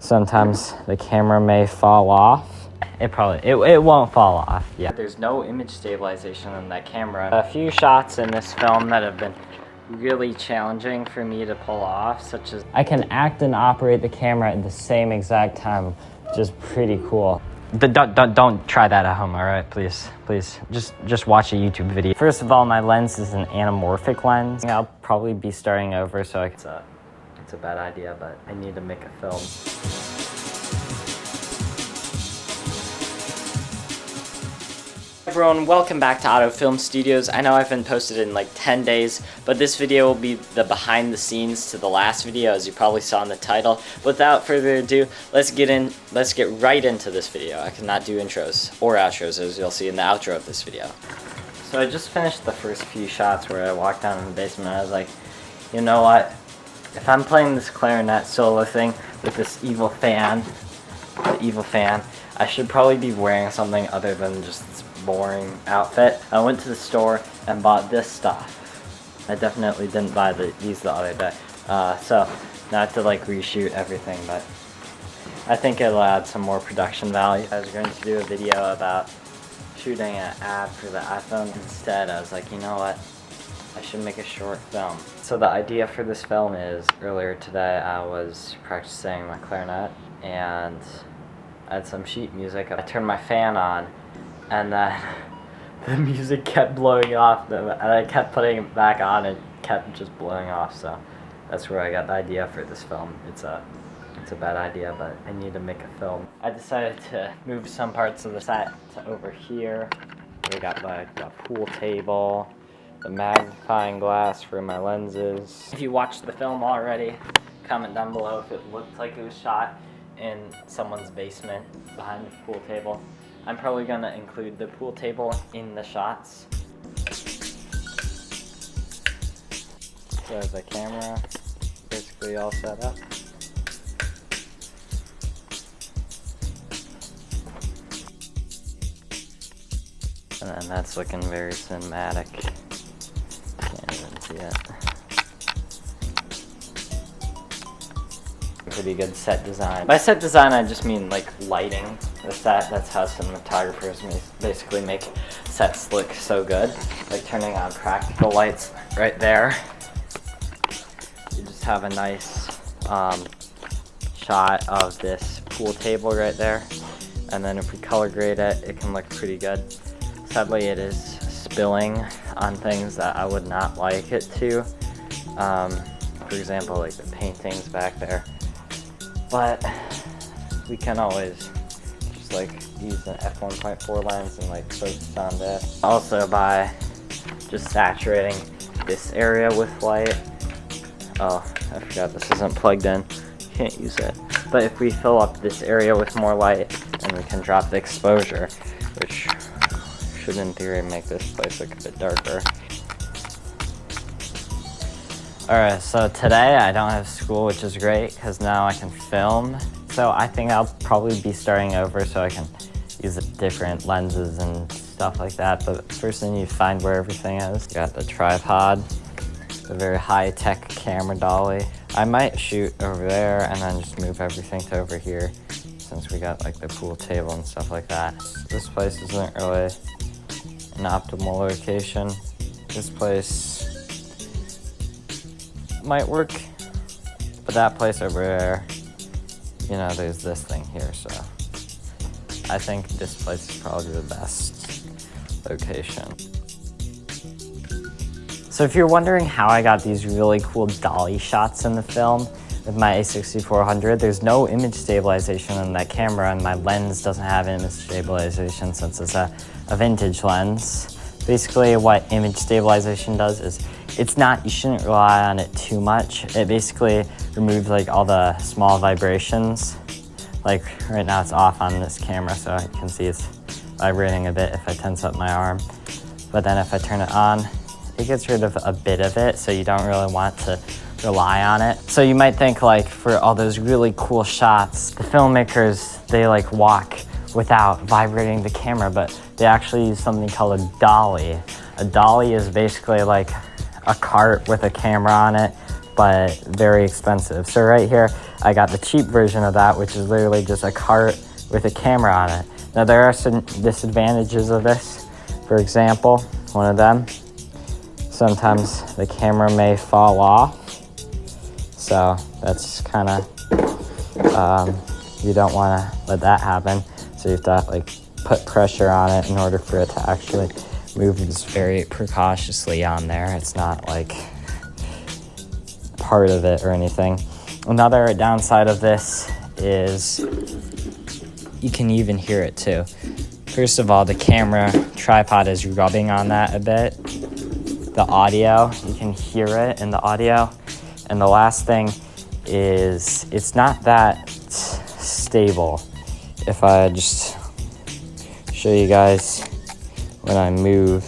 Sometimes the camera may fall off. It won't fall off. Yeah. There's no image stabilization on that camera. A few shots in this film that have been really challenging for me to pull off, such as I can act and operate the camera at the same exact time, which is pretty cool. Don't try that at home, all right? Please. Just watch a YouTube video. First of all, my lens is an anamorphic lens. I'll probably be starting over, so it's a bad idea, but I need to make a film. Everyone, welcome back to Auto Film Studios. I know I haven't posted in like 10 days, but this video will be the behind the scenes to the last video, as you probably saw in the title. Without further ado, let's get right into this video. I cannot do intros or outros, as you'll see in the outro of this video. So I just finished the first few shots where I walked down in the basement and I was like, you know what? If I'm playing this clarinet solo thing with this evil fan, I should probably be wearing something other than just this boring outfit. I went to the store and bought this stuff. I definitely didn't buy these the other day. So not to like reshoot everything, but I think it'll add some more production value. I was going to do a video about shooting an ad for the iPhone. Instead, I was like, you know what? I should make a short film. So the idea for this film is, earlier today I was practicing my clarinet and I had some sheet music. I turned my fan on and then the music kept blowing off and I kept putting it back on and it kept just blowing off. So that's where I got the idea for this film. It's a bad idea, but I need to make a film. I decided to move some parts of the set to over here. We got like the pool table, the magnifying glass for my lenses. If you watched the film already, comment down below if it looked like it was shot in someone's basement behind the pool table. I'm probably gonna include the pool table in the shots. There's the camera, basically all set up. And then that's looking very cinematic. Can't even see it. Pretty good set design. By set design, I just mean like lighting the set. That's how cinematographers basically make sets look so good. Like turning on practical lights right there. You just have a nice shot of this pool table right there. And then if we color grade it, it can look pretty good. Sadly, it is spilling on things that I would not like it to. For example, like the paintings back there. But we can always just like use an f1.4 lens and like focus on this. Also by just saturating this area with light. Oh, I forgot this isn't plugged in. Can't use it. But if we fill up this area with more light, then we can drop the exposure, which should in theory make this place look a bit darker. Alright, so today I don't have school, which is great because now I can film. So I think I'll probably be starting over so I can use different lenses and stuff like that. But first I need to find where everything is. Got the tripod, the very high-tech camera dolly. I might shoot over there and then just move everything to over here since we got like the pool table and stuff like that. This place isn't really an optimal location. This place might work, but that place over there, you know, there's this thing here, so I think this place is probably the best location. So if you're wondering how I got these really cool dolly shots in the film with my a6400, there's no image stabilization in that camera and my lens doesn't have image stabilization since it's a vintage lens. Basically what image stabilization does is you shouldn't rely on it too much. It basically removes like all the small vibrations. Like right now it's off on this camera, so you can see it's vibrating a bit if I tense up my arm. But then if I turn it on, it gets rid of a bit of it, so you don't really want to rely on it. So you might think like for all those really cool shots, the filmmakers, they like walk without vibrating the camera, but they actually use something called a dolly. A dolly is basically like a cart with a camera on it but very expensive. So right here, I got the cheap version of that, which is literally just a cart with a camera on it. Now there are some disadvantages of this. For example, one of them, sometimes the camera may fall off. So that's kind of, you don't want to let that happen. So you have to like put pressure on it in order for it to actually move just very precautiously on there. It's not like part of it or anything. Another downside of this is you can even hear it too. First of all, the camera tripod is rubbing on that a bit. The audio, you can hear it in the audio. And the last thing is it's not that stable. If I just show you guys when I move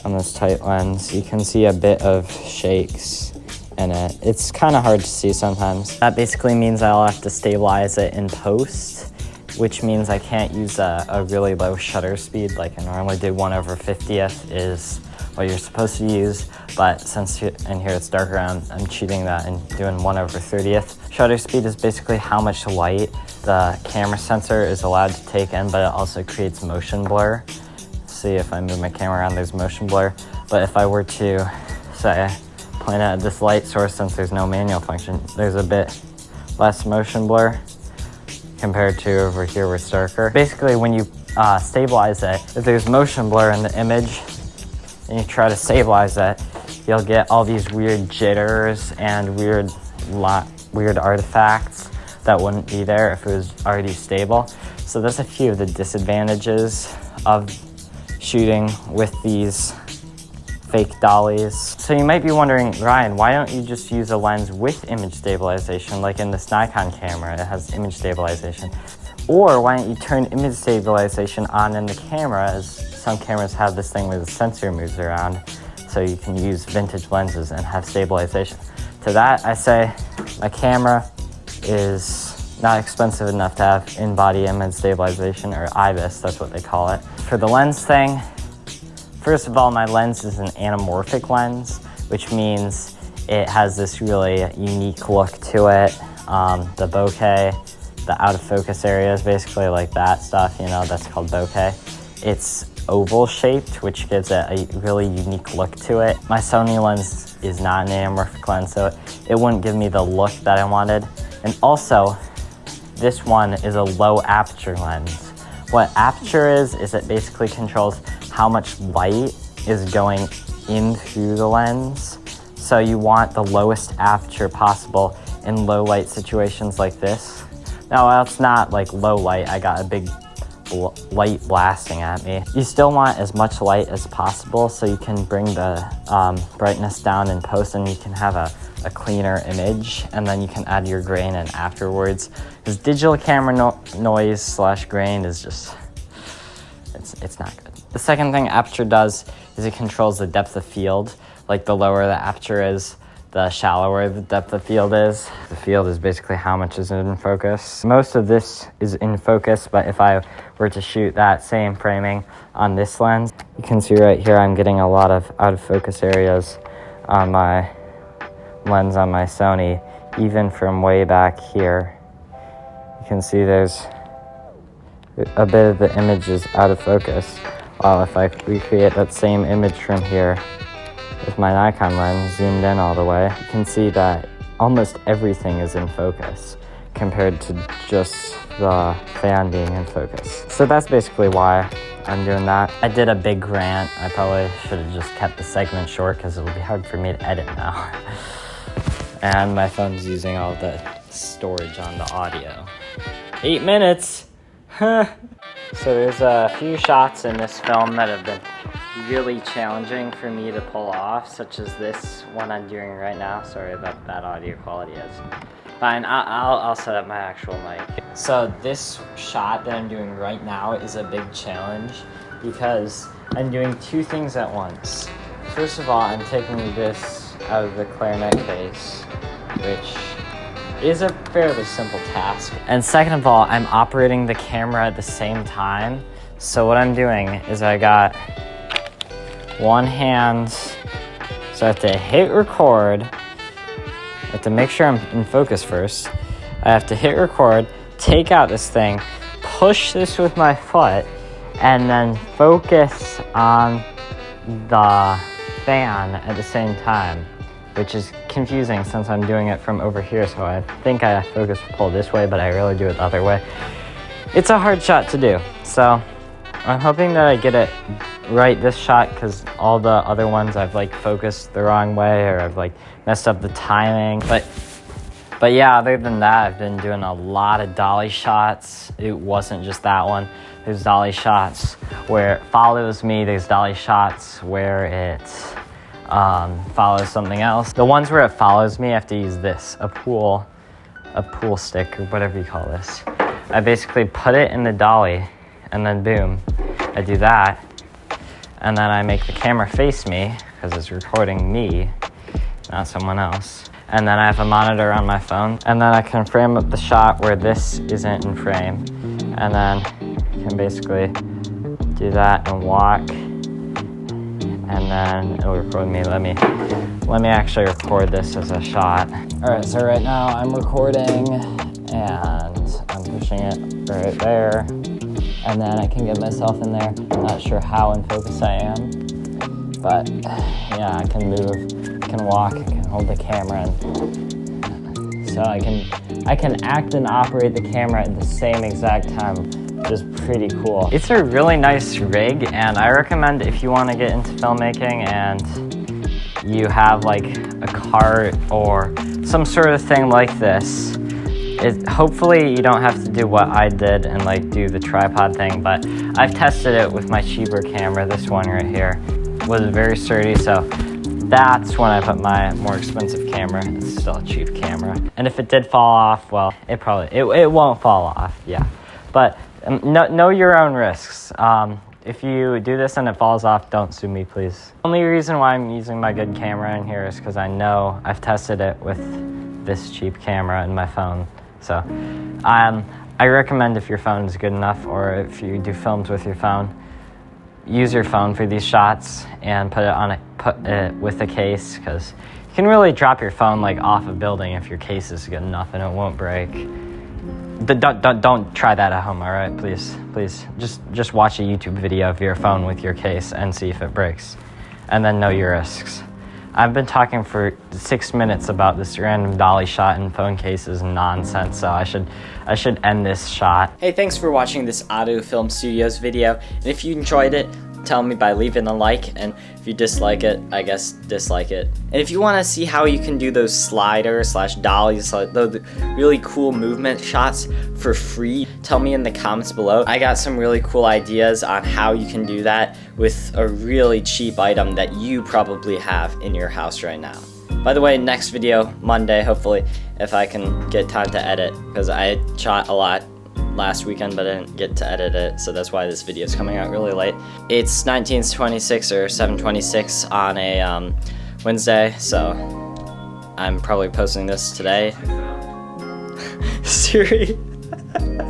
on this tight lens, you can see a bit of shakes in it. It's kind of hard to see sometimes. That basically means I'll have to stabilize it in post, which means I can't use a really low shutter speed like I normally do. 1/50th is what you're supposed to use, but since in here it's dark around, I'm cheating that and doing 1/30th. Shutter speed is basically how much light the camera sensor is allowed to take in, but it also creates motion blur. See, if I move my camera around, there's motion blur. But if I were to, say, point at this light source, since there's no manual function, there's a bit less motion blur compared to over here where it's darker. Basically, when you stabilize it, if there's motion blur in the image, and you try to stabilize it, you'll get all these weird jitters and weird artifacts that wouldn't be there if it was already stable. So that's a few of the disadvantages of shooting with these fake dollies. So you might be wondering, Ryan, why don't you just use a lens with image stabilization like in this Nikon camera? It has image stabilization. Or why don't you turn image stabilization on in the camera, as some cameras have this thing where the sensor moves around, so you can use vintage lenses and have stabilization. To that, I say my camera is not expensive enough to have in-body image stabilization, or IBIS, that's what they call it. For the lens thing, first of all, my lens is an anamorphic lens, which means it has this really unique look to it. The bokeh, the out of focus areas, basically like that stuff, you know, that's called bokeh. It's oval shaped, which gives it a really unique look to it. My Sony lens is not an anamorphic lens, so it wouldn't give me the look that I wanted. And also, this one is a low aperture lens. What aperture is it basically controls how much light is going in through the lens. So you want the lowest aperture possible in low light situations like this. Now, it's not like low light, I got a big light blasting at me. You still want as much light as possible so you can bring the brightness down in post and you can have a cleaner image, and then you can add your grain in afterwards. Because digital camera noise slash grain is just, it's not good. The second thing aperture does is it controls the depth of field. Like the lower the aperture is, the shallower the depth of field is. The field is basically how much is in focus. Most of this is in focus, but if I were to shoot that same framing on this lens, you can see right here I'm getting a lot of out of focus areas on my lens on my Sony, even from way back here. You can see there's a bit of the image is out of focus. While if I recreate that same image from here with my Nikon lens zoomed in all the way, you can see that almost everything is in focus compared to just the fan being in focus. So that's basically why I'm doing that. I did a big rant. I probably should have just kept the segment short because it will be hard for me to edit now. And my phone's using all the storage on the audio. 8 minutes! Huh. So there's a few shots in this film that have been really challenging for me to pull off, such as this one I'm doing right now. Sorry about that audio quality is. Fine, I'll set up my actual mic. So this shot that I'm doing right now is a big challenge because I'm doing two things at once. First of all, I'm taking this out of the clarinet case, which is a fairly simple task. And second of all, I'm operating the camera at the same time. So what I'm doing is I got one hand So I have to hit record. I have to make sure I'm in focus first. I have to hit record, take out this thing, push this with my foot, and then focus on the fan at the same time, which is confusing since I'm doing it from over here, so I think I focus pull this way, but I really do it the other way. It's a hard shot to do, so I'm hoping that I get it right this shot, because all the other ones I've like focused the wrong way, or I've like messed up the timing. But yeah, other than that, I've been doing a lot of dolly shots. It wasn't just that one. There's dolly shots where it follows me. There's dolly shots where it follows something else. The ones where it follows me, I have to use this, a pool stick, or whatever you call this. I basically put it in the dolly, and then boom, I do that. And then I make the camera face me, because it's recording me, not someone else. And then I have a monitor on my phone, and then I can frame up the shot where this isn't in frame. And then you can basically do that and walk, and then it'll record me. Let me actually record this as a shot. All right, so right now I'm recording, and I'm pushing it right there, and then I can get myself in there. I'm not sure how in focus I am, but yeah, I can move, I can walk, I can hold the camera, and so I can act and operate the camera at the same exact time, which is pretty cool. It's a really nice rig, and I recommend if you want to get into filmmaking and you have like a cart or some sort of thing like this. Hopefully you don't have to do what I did and like do the tripod thing, but I've tested it with my cheaper camera. This one right here was very sturdy, so that's when I put my more expensive camera. It's still a cheap camera. And if it did fall off, well, it won't fall off, yeah. But know your own risks. If you do this and it falls off, don't sue me, please. The only reason why I'm using my good camera in here is because I know I've tested it with this cheap camera in my phone. So I recommend if your phone is good enough, or if you do films with your phone, use your phone for these shots and put it with a case, because you can really drop your phone like off a building if your case is good enough and it won't break. Don't try that at home, all right? Please. Just watch a YouTube video of your phone with your case and see if it breaks, and then know your risks. I've been talking for 6 minutes about this random dolly shot and phone cases and nonsense, so I should end this shot. Hey, thanks for watching this Auto Film Studios video, and if you enjoyed it, tell me by leaving a like, and if you dislike it, I guess dislike it. And if you want to see how you can do those sliders/dollies, those really cool movement shots for free, tell me in the comments below. I got some really cool ideas on how you can do that with a really cheap item that you probably have in your house right now. By the way, next video, Monday, hopefully, if I can get time to edit, because I shot a lot last weekend, but I didn't get to edit it, so that's why this video is coming out really late. It's 19:26 or 7:26 on a Wednesday, so I'm probably posting this today. Siri.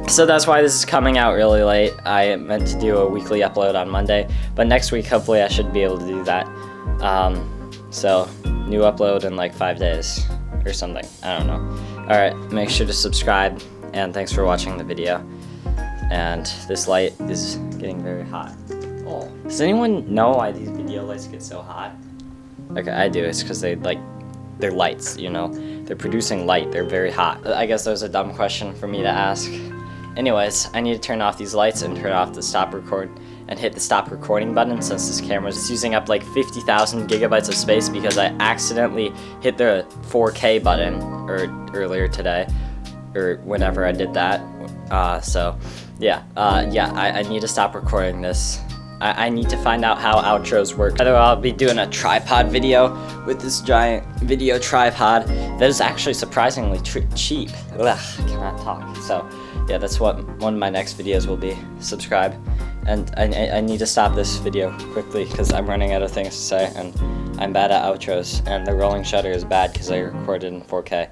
So that's why this is coming out really late. I meant to do a weekly upload on Monday, but next week hopefully I should be able to do that. So new upload in like 5 days or something, I don't know. Alright, make sure to subscribe, and thanks for watching the video. And this light is getting very hot. Oh. Does anyone know why these video lights get so hot? Okay, I do. It's because they're lights, you know? They're producing light. They're very hot. I guess that was a dumb question for me to ask. Anyways, I need to turn off these lights and turn off the stop record and hit the stop recording button, since this camera is using up like 50,000 gigabytes of space because I accidentally hit the 4K button earlier today, or whenever I did that. So yeah, I need to stop recording this. I need to find out how outros work. Either I'll be doing a tripod video with this giant video tripod that is actually surprisingly cheap. Ugh, I cannot talk. So yeah, that's what one of my next videos will be. Subscribe. And I need to stop this video quickly because I'm running out of things to say, and I'm bad at outros, and the rolling shutter is bad because I recorded in 4K.